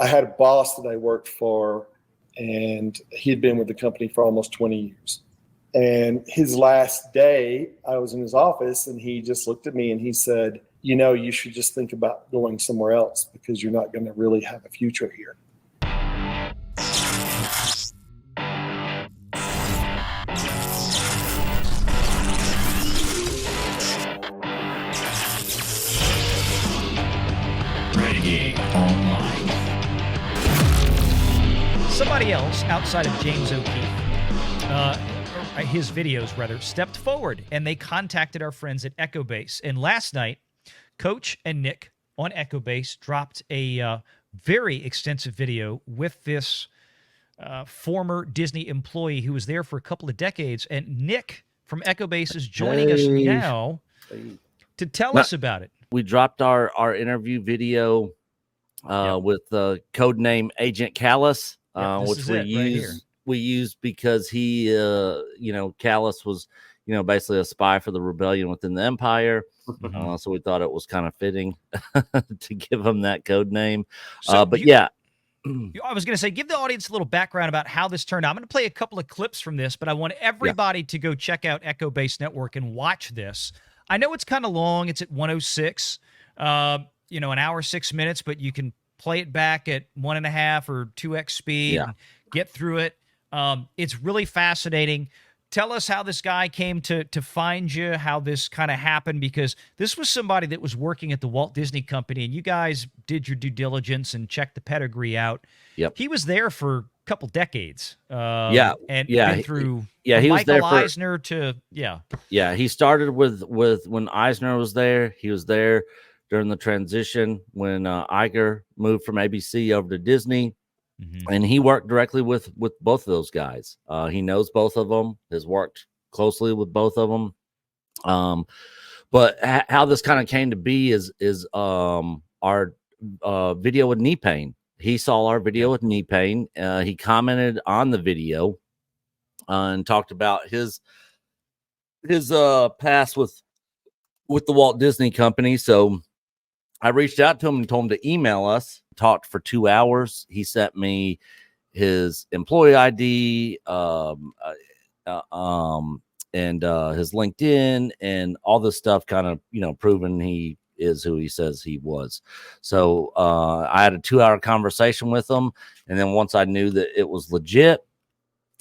I had a boss that I worked for, and he had been with the company for almost 20 years. And his last day, I was in his office, and he just looked at me and he said, you should just think about going somewhere else because you're not going to really have a future here. Renegade Online. Somebody else outside of James O'Keefe, his videos rather, stepped forward and they contacted our friends at EchoBase. And last night, Coach and Nick on EchoBase dropped a very extensive video with this former Disney employee who was there for a couple of decades. And Nick from EchoBase is joining us now to tell us about it. We dropped our interview video with the code name Agent Callus, which we used because he, Callus was, basically a spy for the rebellion within the Empire. So we thought it was kind of fitting to give him that code name. I was going to say, give the audience a little background about how this turned out. I'm going to play a couple of clips from this, but I want everybody to go check out EchoBase Network and watch this. I know it's kind of long. It's at 106, an hour, 6 minutes, but you can play it back at 1.5 or 2x speed and get through it. It's really fascinating. Tell us how this guy came to find you, how this kind of happened, because this was somebody that was working at the Walt Disney Company, and you guys did your due diligence and checked the pedigree out. Yep. He was there for a couple decades. Been through he was there Eisner to he started with when Eisner was there. He was there during the transition when Iger moved from ABC over to Disney. And he worked directly with both of those guys. He knows both of them, has worked closely with both of them. But how this kind of came to be is our video with knee pain. He saw our video with knee pain. He commented on the video and talked about his past with the Walt Disney Company. So I reached out to him and told him to email us. Talked for 2 hours. He sent me his employee ID, and his LinkedIn and all this stuff, kind of, proving he is who he says he was. So I had a 2-hour conversation with him. And then once I knew that it was legit,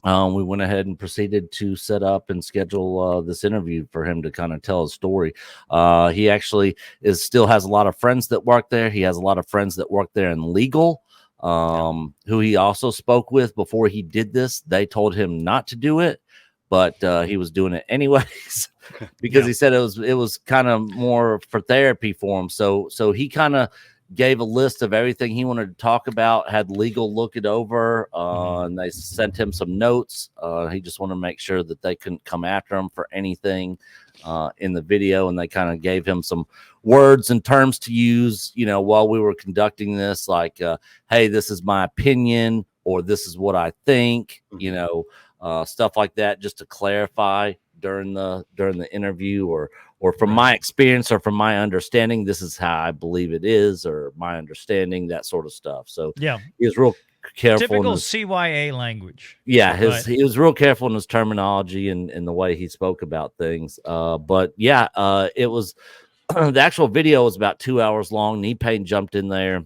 we went ahead and proceeded to set up and schedule this interview for him to kind of tell his story. He actually still has a lot of friends that work there. He has a lot of friends that work there in legal, who he also spoke with before he did this. They told him not to do it, but he was doing it anyways because he said it was kind of more for therapy for him. So he kind of gave a list of everything he wanted to talk about, had legal look it over, and they sent him some notes. He just wanted to make sure that they couldn't come after him for anything in the video, and they kind of gave him some words and terms to use, while we were conducting this, like, hey, this is my opinion, or this is what I think, stuff like that, just to clarify during the interview, or from my experience or from my understanding, this is how I believe it is, or my understanding, that sort of stuff. So he was real careful. Typical CYA language. Yeah, he was real careful in his terminology and the way he spoke about things. It was the actual video was about 2 hours long. Knee pain jumped in there,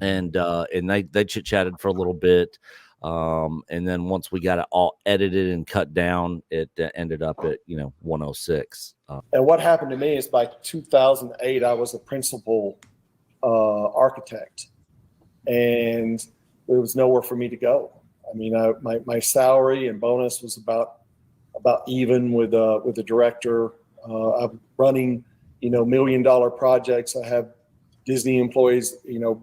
and they chit-chatted for a little bit. And then once we got it all edited and cut down, it ended up at 106. And what happened to me is by 2008, I was a principal architect, and there was nowhere for me to go. I mean, my salary and bonus was about even with the director. I'm running, $1 million projects. I have Disney employees,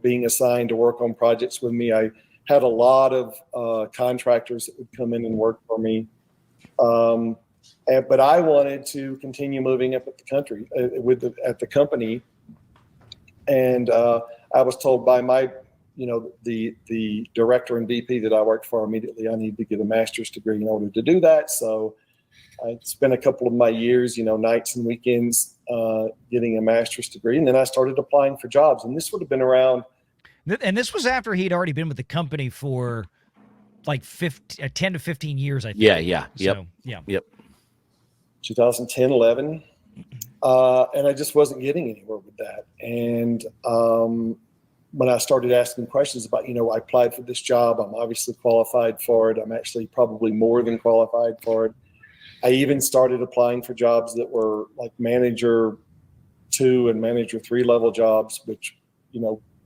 being assigned to work on projects with me. I had a lot of contractors that would come in and work for me. But I wanted to continue moving up at the country at the company. And I was told by my, the director and VP that I worked for immediately, I needed to get a master's degree in order to do that. So I spent a couple of my years, nights and weekends getting a master's degree. And then I started applying for jobs. And this would have been around And this was after he'd already been with the company for like 10 to 15 years, I think. Yeah. Yep. So, yeah. Yep. 2010, 11. And I just wasn't getting anywhere with that. And when I started asking questions about, I applied for this job, I'm obviously qualified for it. I'm actually probably more than qualified for it. I even started applying for jobs that were like manager 2 and manager 3 level jobs, which,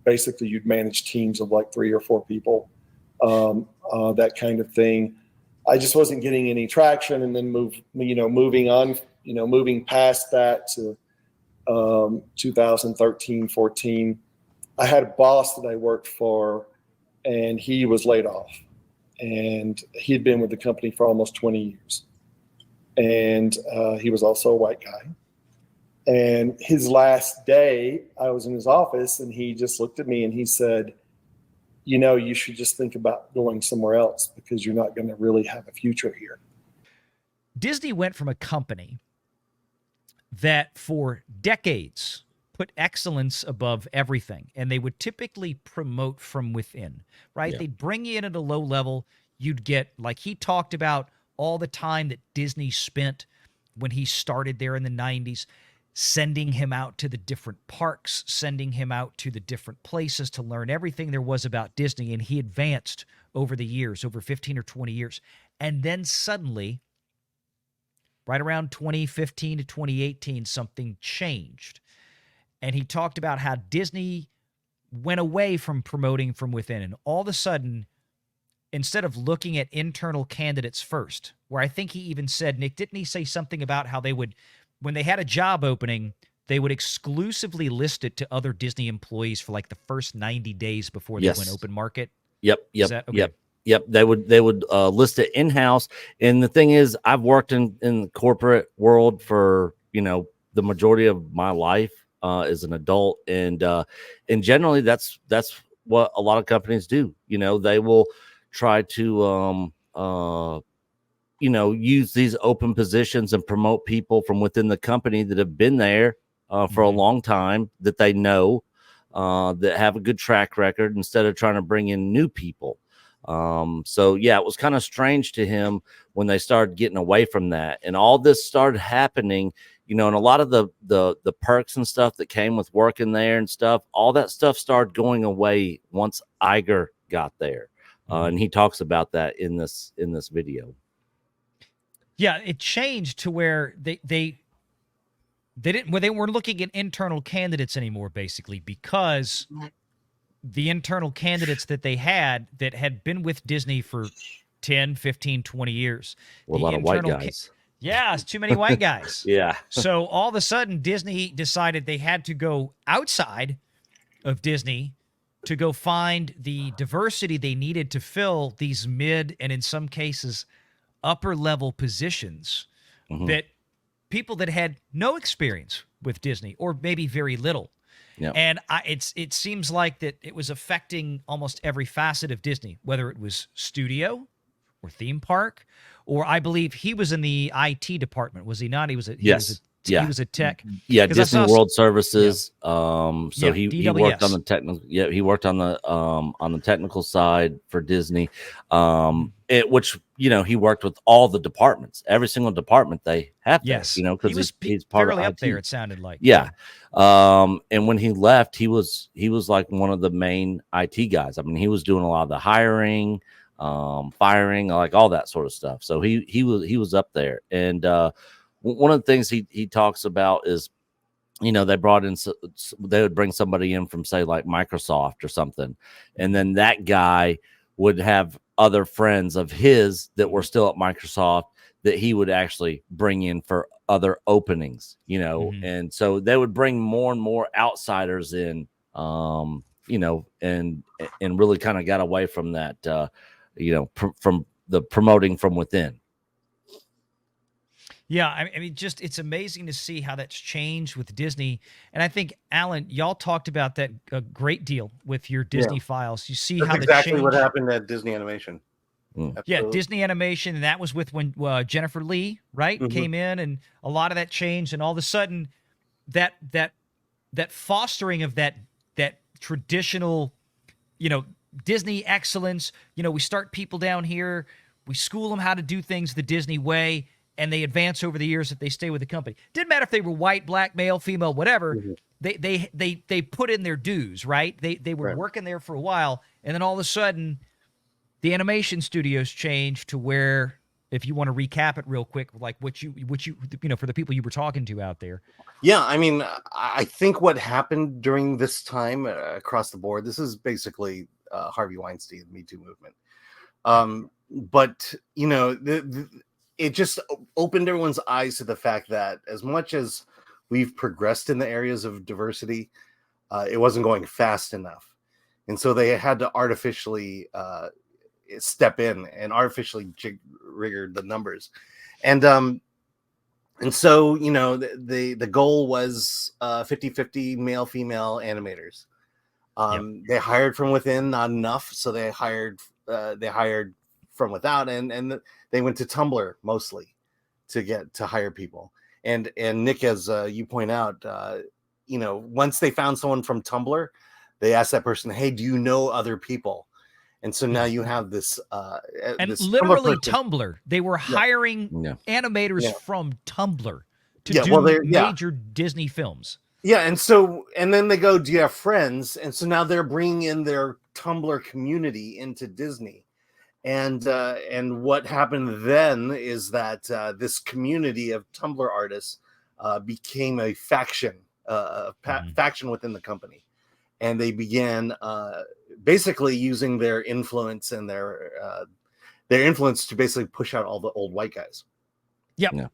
basically you'd manage teams of like 3 or 4 people, that kind of thing. I just wasn't getting any traction, and then moving on, moving past that to 2013, 14, I had a boss that I worked for, and he was laid off, and he'd been with the company for almost 20 years. And he was also a white guy. And his last day, I was in his office, and he just looked at me and he said, you should just think about going somewhere else because you're not going to really have a future here. Disney went from a company that for decades put excellence above everything, and they would typically promote from within, right? Yeah. They'd bring you in at a low level. You'd get, like he talked about, all the time that Disney spent when he started there in the 90s, sending him out to the different parks, sending him out to the different places to learn everything there was about Disney. And he advanced over the years, over 15 or 20 years. And then suddenly, right around 2015 to 2018, something changed. And he talked about how Disney went away from promoting from within. And all of a sudden, instead of looking at internal candidates first, where I think he even said, Nick, didn't he say something about how they would, when they had a job opening, they would exclusively list it to other Disney employees for like the first 90 days before they went open market? Yep. They would list it in-house. And the thing is, I've worked in the corporate world for, the majority of my life as an adult. And generally that's what a lot of companies do. They will try to, use these open positions and promote people from within the company that have been there for a long time, that they know, that have a good track record, instead of trying to bring in new people. So yeah, it was kind of strange to him when they started getting away from that, and all this started happening, and a lot of the perks and stuff that came with working there and stuff, all that stuff started going away once Iger got there. And he talks about that in this video. Yeah, it changed to where they weren't looking at internal candidates anymore, basically, because the internal candidates that they had that had been with Disney for 10, 15, 20 years. A lot of white guys. Yeah, it's too many white guys. Yeah. So all of a sudden, Disney decided they had to go outside of Disney to go find the diversity they needed to fill these mid and, in some cases, upper level positions that people that had no experience with Disney, or maybe very little. Yep. And it seems like that it was affecting almost every facet of Disney, whether it was studio or theme park, or I believe he was in the IT department. Was he not? He was he was a tech. Yeah, Disney World Services. So he worked on the technical. Yeah, he worked on the technical side for Disney. Which he worked with all the departments, every single department they have. Yes, because he's part of up IT. there. It sounded like. Yeah. And when he left, he was like one of the main IT guys. I mean, he was doing a lot of the hiring, firing, like all that sort of stuff. So he was up there. And one of the things he talks about is, they would bring somebody in from, say, like Microsoft or something, and then that guy would have other friends of his that were still at Microsoft that he would actually bring in for other openings, and so they would bring more and more outsiders in, and really kind of got away from that, from the promoting from within. Yeah, I mean, just it's amazing to see how that's changed with Disney. And I think, Alan, y'all talked about that a great deal with your Disney files. You see that's how exactly what happened at Disney Animation. Yeah, Disney Animation, and that was with when Jennifer Lee, right, came in, and a lot of that changed, and all of a sudden, that fostering of that traditional Disney excellence. We start people down here, we school them how to do things the Disney way, and they advance over the years if they stay with the company. Didn't matter if they were white, black, male, female, whatever. They put in their dues, right? They were working there for a while, and then all of a sudden, the animation studios changed to where, if you want to recap it real quick, like what you for the people you were talking to out there. Yeah, I mean, I think what happened during this time across the board, this is basically Harvey Weinstein, the Me Too movement. But it just opened everyone's eyes to the fact that as much as we've progressed in the areas of diversity, it wasn't going fast enough. And so they had to artificially step in and artificially jigger the numbers. And so, the goal was 50-50 male, female animators. They hired from within, not enough. So they hired from without, and they went to Tumblr mostly to hire people. And Nick, as you point out, once they found someone from Tumblr, they asked that person, "Hey, do you know other people?" And so now you have this, and this literally Tumblr. They were hiring animators from Tumblr to do major Disney films. Yeah, and then they go, "Do you have friends?" And so now they're bringing in their Tumblr community into Disney. And what happened then is that this community of Tumblr artists became a faction, faction within the company, and they began basically using their influence and their influence to basically push out all the old white guys. Yep. Yeah.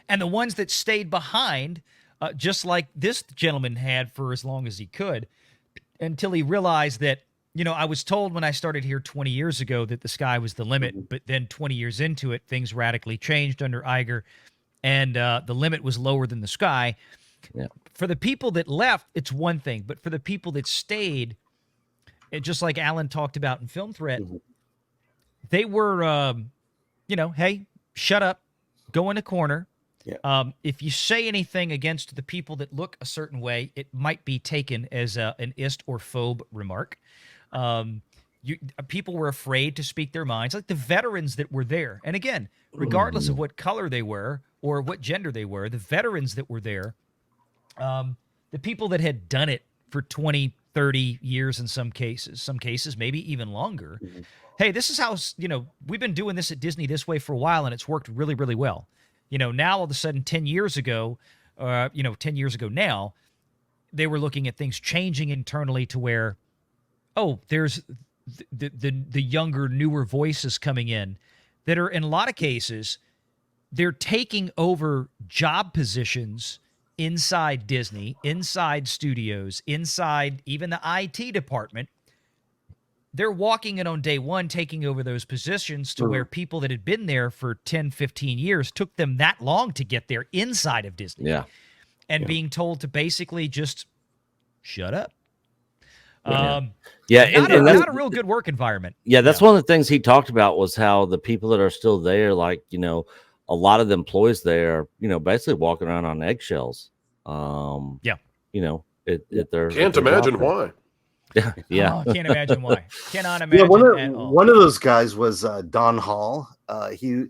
And the ones that stayed behind, just like this gentleman had for as long as he could, until he realized that, I was told when I started here 20 years ago that the sky was the limit, but then 20 years into it, things radically changed under Iger, and the limit was lower than the sky. Yeah. For the people that left, it's one thing, but for the people that stayed, just like Alan talked about in Film Threat, they were, hey, shut up, go in a corner. Yeah. If you say anything against the people that look a certain way, it might be taken as an ist or phobe remark. People were afraid to speak their minds, like the veterans that were there. And again, regardless of what color they were or what gender they were, the veterans that were there, the people that had done it for 20, 30 years in some cases, maybe even longer. Hey, this is how, we've been doing this at Disney this way for a while, and it's worked really, really well. Now all of a sudden 10 years ago now, they were looking at things changing internally to where, there's the younger, newer voices coming in that are, in a lot of cases, they're taking over job positions inside Disney, inside studios, inside even the IT department. They're walking in on day one, taking over those positions to where people that had been there for 10, 15 years took them that long to get there inside of Disney. Yeah. And being told to basically just shut up. Not a real good work environment. Yeah, that's one of the things he talked about was how the people that are still there, like, a lot of the employees there, basically walking around on eggshells. Can't imagine why. Yeah. Can't imagine why. Cannot imagine at all. One of those guys was Don Hall. He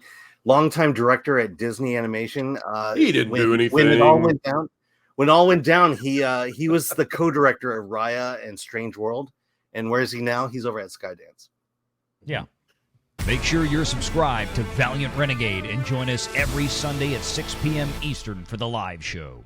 longtime director at Disney Animation. He didn't do anything. When it all went down, he was the co-director of Raya and Strange World. And where is he now? He's over at Skydance. Yeah. Make sure you're subscribed to Valiant Renegade and join us every Sunday at 6 p.m. Eastern for the live show.